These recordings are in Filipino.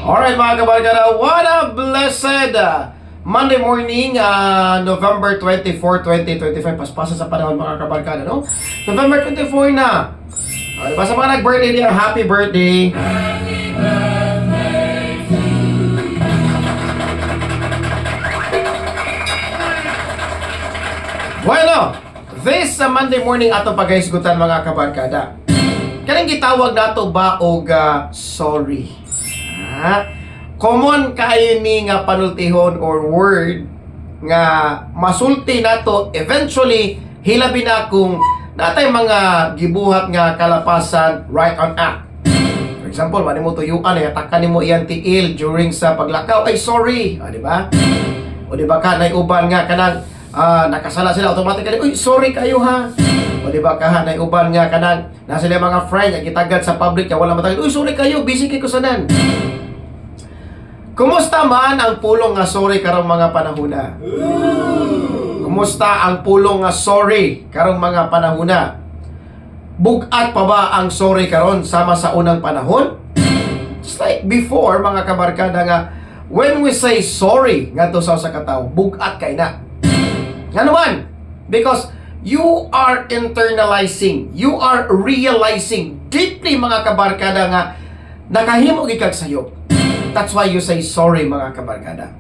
Alright mga kabarkada, what a blessed Monday morning, November 24, 2025. Paspasa sa panahon mga kabarkada, no? November 24 na. Alright, basta mga nag-birthday niya, happy birthday. Bueno, this Monday morning ato pagahisgutan mga kabarkada. Kanang gitawag nato ba og sorry. Common kayo ni nga panultihon or word nga masulti nato eventually hilabi na kung natay mga gibuhat nga kalapasan right on act. For example, wani mo tuyuan ay atakan nimo iyang tiil during sa paglakaw ay sorry, di ba? O di ba ka nay uban nga kanang nakasala sila automatically, uy sorry kayo ha. O di ba ka nay uban nga kanang nasa sila mga friend nga gitagad sa public nga wala matagad, uy sorry kayo, busy kay kusanan. Kumusta man ang pulong nga sorry karong mga panahuna? Kumusta ang pulong nga sorry karong mga panahuna? Bugat pa ba ang sorry karon sama sa unang panahon? Just like before mga kabarkada nga when we say sorry ngadto sa usa ka tawo, bugat kay na. Nga naman, because you are internalizing, you are realizing deeply mga kabarkada nga nakahimo gid kag sayop. That's why you say sorry mga kabarkada.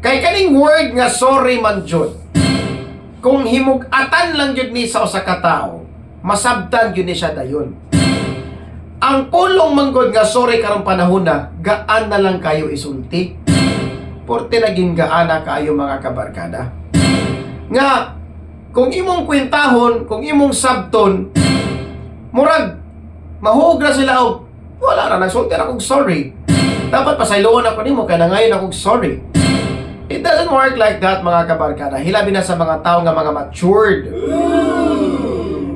Kay kaning word nga sorry man jud, kung himug-atan lang jud ni sa usa ka tawo, masabtan jud ni siya dayon. Ang pulong manggod nga sorry karong panahon na, gaan na lang kayo isulti. Porte naging gaana kayo mga kabarkada. Nga kung imong kwentahon, kung imong sabton, murag mahugra sila og wala na nagsulti na kog sorry. Dapat pasayloon ako nimo kaya na ngayon ako sorry. It doesn't work like that mga kabarkada. Hilabi na sa mga tao nga mga matured.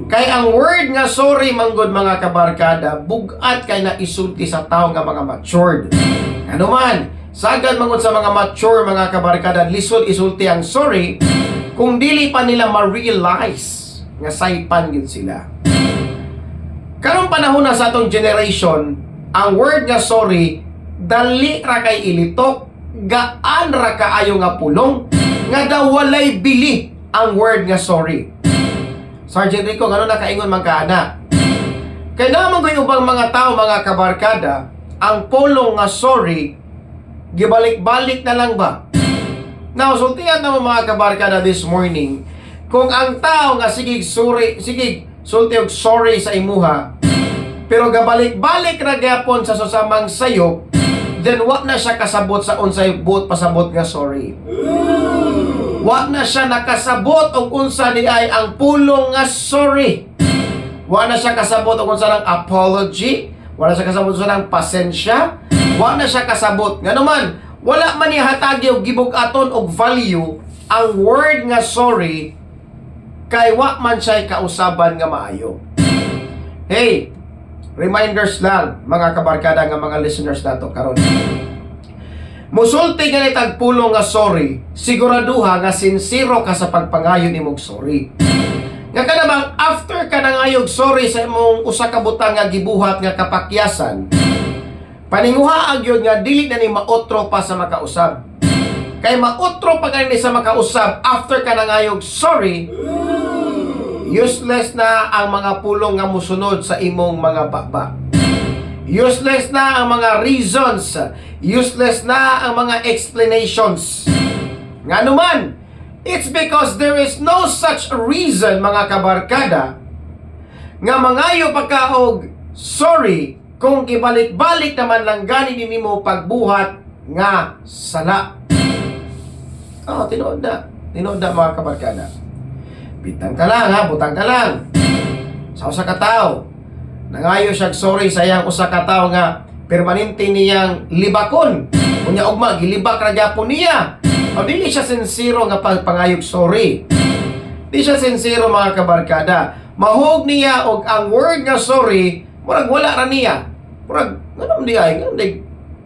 Kay ang word nga sorry manggod mga kabarkada, bugat kay na isulti sa tao nga mga matured. Ano man, sagad manggod sa mga mature mga kabarkada, lisod isulti ang sorry kung dili pa nila ma-realize nga saypan yun sila. Karong panahon na sa atong generation, ang word nga sorry dali ra kay ilitok, gaan ra kaayo nga pulong, nga daw walay bili ang word nga sorry. Sergeant Rico, ngano na kaingon man kaana? Kay naman ko ubang mga tao mga kabarkada, ang pulong nga sorry gibalik-balik na lang ba? Now, sultihan na mga kabarkada this morning, kung ang tao nga sige sulti og sorry sa imuha, pero gabalik-balik ra gyapon sa susamang sayop, then wa na siya kasabot sa unsay buot pasabot nga sorry. Wa na siya nakasabot og unsa di ay ang pulong nga sorry. Wa na siya kasabot og unsa ng apology, wa na siya kasabot sa ng pasensya, wa na siya kasabot. Nga naman, wala man ni hatagi og gibug-aton og value ang word nga sorry kay wa man siya kausaban nga maayo. Hey, reminders lang mga kabarkada nga mga listeners nato karon. Musulti ganit ang pulong nga sorry, siguraduha nga sincero ka sa pagpangayon imong sorry. Nga kanamang after ka nangayog sorry sa imong usa ka butang nga gibuhat nga kapakyasan, paninguha gyud nga dili na ni maotro pa sa makausab. Kay maotro pa gani sa makausab after ka nangayog sorry, useless na ang mga pulong nga musunod sa imong mga baba. Useless na ang mga reasons. Useless na ang mga explanations. Nga naman, it's because there is no such reason mga kabarkada nga mangayo pagkaog sorry kung ibalik-balik naman lang gani nimo pagbuhat nga sala. Tinood na mga kabarkada. Bitang ka lang ha, butang ka lang. Sa usa ka tawo, nangayo siya sorry sa iyang usa ka tawo nga permanente niyang libakon. Unya ugma gilibak ra gyapon niya. O dili siya sincero nga pagpangayog sorry. Di siya sincero mga kabarkada. Mahog niya og ang word nga sorry, murag wala ra niya. Murag ngano di ay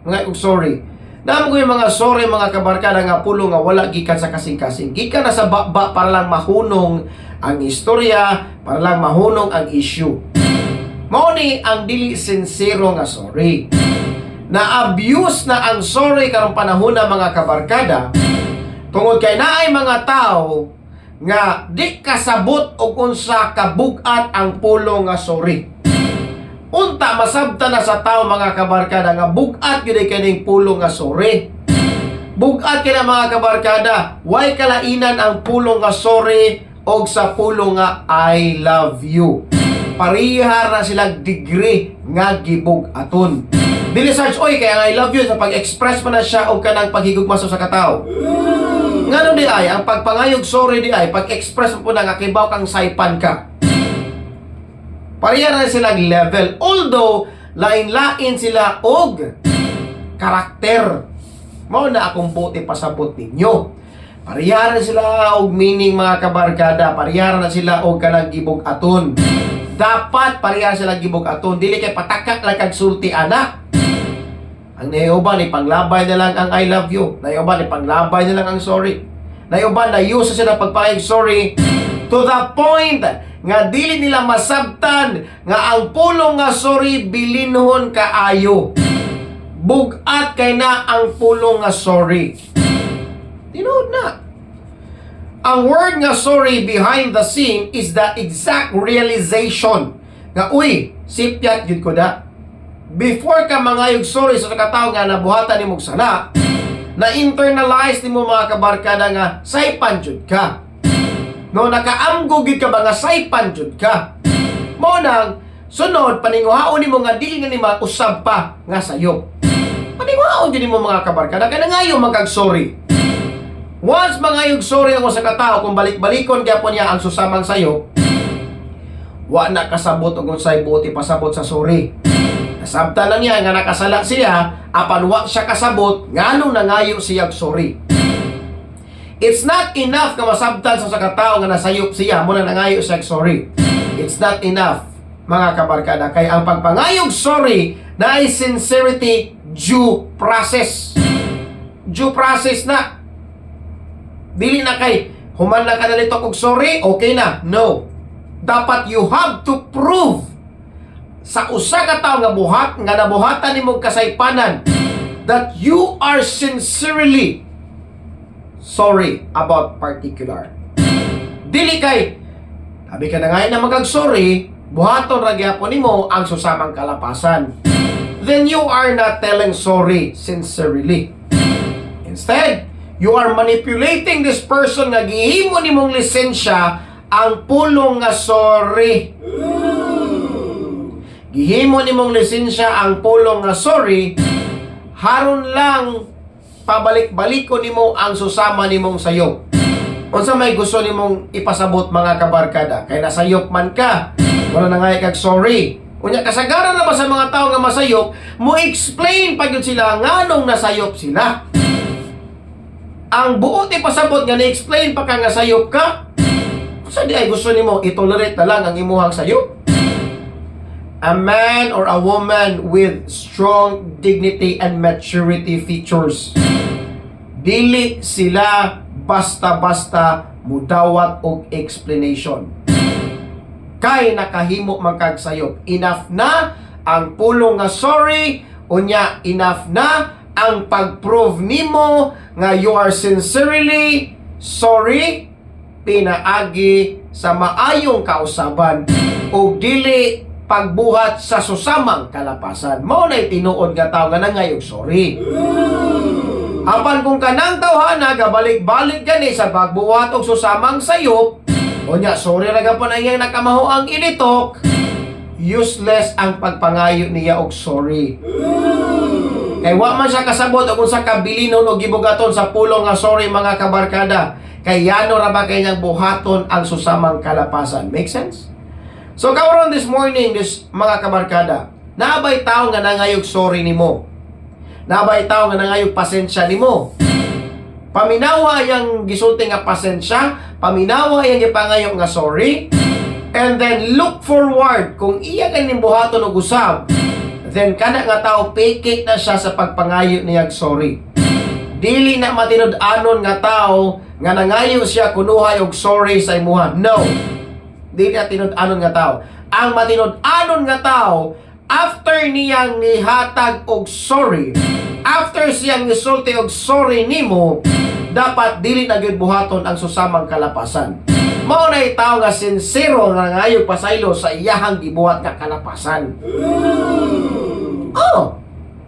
ngayog sorry. Namo ko yung mga sorry mga kabarkada nga pulo nga wala gikan sa kasing-kasing. Gikan na sa baba para lang mahunong ang istorya, para lang mahunong ang issue. Mao ni ang dili sincero nga sorry. na abuse na ang sorry karong panahon na mga kabarkada, tungod kay naay mga tao nga di kasabot og unsa kabugat ang pulong nga sorry. Unta masabta na sa tao mga kabarkada nga bugat gyud kining pulong nga sorry. Bugat kina mga kabarkada, why kalainan ang pulong nga sorry og sa pulong nga I love you. Parihar na silang degree nga gibugaton. Dili search oy kaya nga I love you sa pag-express man na siya og kanang paghigugmaso sa katao. Ngano di ay ang pagpangayog sorry di ay pag-express mo na nga kibaw kang saipan ka. Parihar na silang level, although lain-lain sila og karakter. Mao na akong buti pasabot ninyo. Parihara na sila og meaning mga kabarkada. Parihara na sila og kanang gibug-aton. Dapat parihara sila gibug-aton. Dili kay patakak lang kag sulti anak. Ang naiuban ni panglabay na lang ang I love you. Naiuban ni panglabay na lang ang sorry. Naiuban na use sila pagpayag sorry to the point nga dili nila masabtan nga ang pulong nga sorry bilinhon kaayo. Bugat kay na ang pulong nga sorry. Tinood na. Ang word nga sorry behind the scene is the exact realization nga uy, sipyat yun ko da. Before ka mangayog sorry sa katao nga nabuhatan ni mong sala, na-internalize ni mo mga kabarkada nga saipan jud ka. No, nakaamgo gid ka ba nga saipan jud ka. Mo nang sunod paninguhaon nimo nga dili na ni mausab pa nga sayop. Paninguhaon gid mo mga kabarkada kay nangayo magkag-sorry. Once mangayog sorry ako sa katao kung balik-balikon gyapon niya ang susamang sayop, wa na kasabot og unsay buti pasabot sa sorry. Nasabta lang niya nga nakasala siya apan wa siya kasabot nganong nangayo siya sorry. It's not enough nga masabtan sa katao nga nasayop siya mo na nangayo siya sorry. It's not enough mga kabarkada kay ang pagpangayog sorry na ay sincerity due process. Due process na. Dili na kay human na ka nalito kog sorry, okay na. No. Dapat you have to prove sa usa ka tawo nga buhat nga nabuhatan nimo kasaypanan that you are sincerely sorry about particular. Dili kay sabi ka na nga na magag-sorry, buhaton ra gyapon nimo ang susamang kalapasan. Then you are not telling sorry sincerely. Instead, you are manipulating this person nga gihimo nimong lisensya ang pulong nga sorry. Gihimo nimong lisensya ang pulong nga sorry haron lang pabalik-balikon nimo ang susama nimong sayop. Unsa may gusto nimong ipasabot mga kabarkada? Kay nasayop man ka, wala na nga kag sorry. Unya kasagaran na ba sa mga tao nga masayop, mo explain pa gyud sila nganong nasayop sila. Ang buot ipasabot nga ni-explain pa ka nga sayop ka. Sa di ay gusto nimo itolerate na lang ang imuhang sayop. A man or a woman with strong dignity and maturity features. Dili sila basta-basta mudawat og explanation. Kay nakahimo magkagsayop. Enough na ang pulong nga sorry, unya enough na ang pag-prove nimo nga you are sincerely sorry pinaagi sa maayong kausaban o dili pagbuhat sa susamang kalapasan. Mao na tinuod nga tawo nga nangayog sorry. Apan kung kanang tawhana gabalik-balik gani sa pagbuhat og susamang sayop, unya sorry ra gapon ang iyang nakamaho ang initok, useless ang pagpangayo niya og sorry. Kay wa man siya kasabot og unsa kabilinon og gibugaton sa pulong nga sorry mga kabarkada. Kay yano ra ba kanyang buhaton ang susamang kalapasan. Make sense? So karon this morning, mga kabarkada, naabay tawo nga nangayog sorry nimo. Naabay tawo nga nangayog pasensya nimo. Paminawa yang gisulti nga pasensya, paminawa yang gipangayo nga sorry, and then look forward kung iya kaning buhaton og usab. Then kana nga tao peke na siya sa pagpangayo niya sorry. Dili na matinud-anon nga tao nga nangayo siya kunuhay og sorry sa imuha. No. Dili na tinud-anon nga tao. Ang matinud-anon nga tao after niyang nihatag og sorry, after siyang nisulti og sorry nimo, dapat dili na gyud buhaton ang susamang kalapasan. Mao na itaw nga sincero nga ngayog pasaylo sa iyahang gibuhat nga kalapasan. Oh,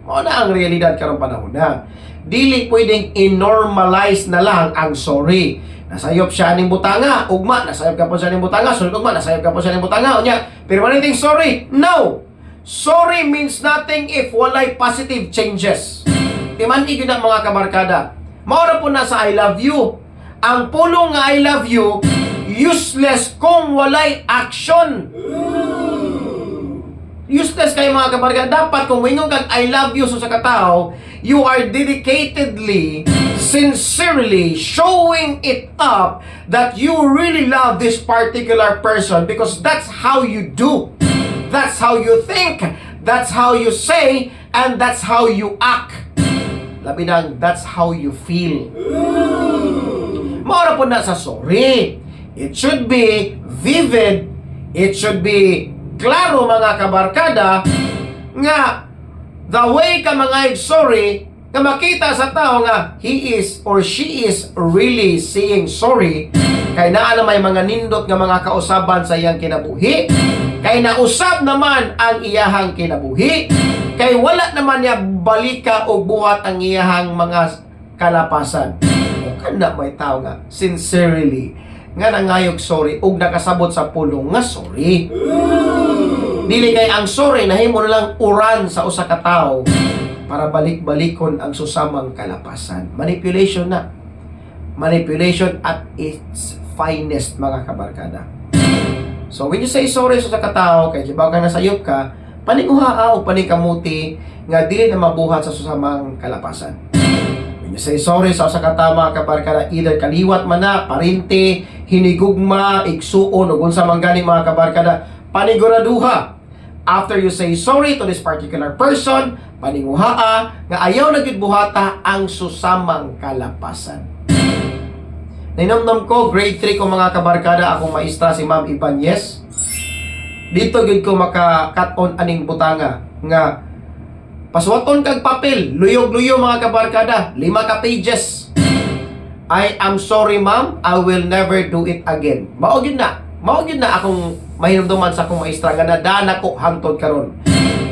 mao na ang realidad karong panahon na. Dili pwedeng i-normalize na lang ang sorry. Nasayop siya ning butanga, ugma nasayop ka po siya ning butanga, sunod ugma nasayop ka po siya ning butanga, unya permanenteng sorry. No. Sorry means nothing if walay positive changes. Timan-i gyud ang mga kabarkada. Mao na po na sa I love you. Ang pulong nga I love you useless kung walay action. Useless kayo mga kabarkada. Dapat kung wingon kag I love you sa katao, you are dedicatedly, sincerely showing it up that you really love this particular person, because that's how you do. That's how you think. That's how you say. And that's how you act. Labi nang, that's how you feel. Maura po na sa sorry. It should be vivid. It should be klaro mga kabarkada nga the way ka mga sorry, nga makita sa tao nga he is or she is really saying sorry, kay naa na may mga nindot nga mga kausaban sa iyang kinabuhi, kay nausab naman ang iyahang kinabuhi, kay wala naman niya balika o buhat ang iyahang mga kalapasan. O kana may tao nga sincerely nga nangayog sorry ug nakasabot sa pulong nga sorry. Dili kay ang sorry nahimo na lang uran sa usa ka tawo para balik-balikon ang susamang kalapasan. Manipulation na. Manipulation at its finest mga kabarkada. So when you say sorry sa usa ka tawo kay gibaw ka nasayop ka, paninguhaa o paningkamuti nga dili na mabuhat sa susamang kalapasan. When you say sorry sa usa ka tawo mga kabarkada, either kaliwat man na, parinti, hinigugma, igsuon ug unsa man gani mga kabarkada, paniguraduha. After you say sorry to this particular person, paninguhaa nga ayaw na gyud buhata ang susamang kalapasan. Ninamnam ko grade 3 ko mga kabarkada, akong maestra si Ma'am Ibanez. Dito gyud ko maka-cut-on aning butanga nga pasuwaton kag papel, luyog-luyo mga kabarkada, 5 ka pages. I am sorry ma'am, I will never do it again. Mao gyud na akong mahinumduman sa akong maestra nga nadana ko hangtod karon.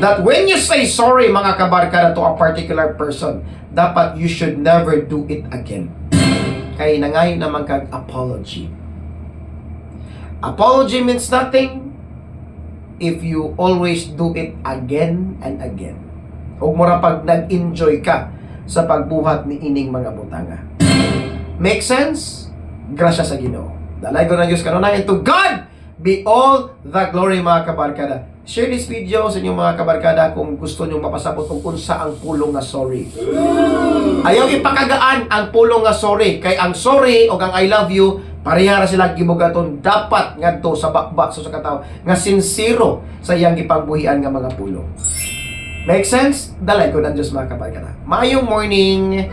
That when you say sorry mga kabarkada to a particular person, dapat you should never do it again. Kay nangayon naman kag apology. Apology means nothing if you always do it again and again. Huwag mo ra pag nag-enjoy ka sa pagbuhat ni ining mga butanga. Make sense? Grasya sa Ginoo. Dalay ko ng Diyos kanunay, and to God be all the glory mga kabarkada. Share this video sa inyong mga kabarkada kung gusto nyo mapasabot kung unsa ang pulong nga sorry. Ayaw ipakagaan ang pulong nga sorry. Kay ang sorry o ang I love you, pareha ra sila gibugaton, dapat ngadto sa bakbak sa katawo nga sincero sa iyang gipangbuhian nga mga pulong. Make sense? Dalay ko ng Diyos mga kabarkada. Mayong morning!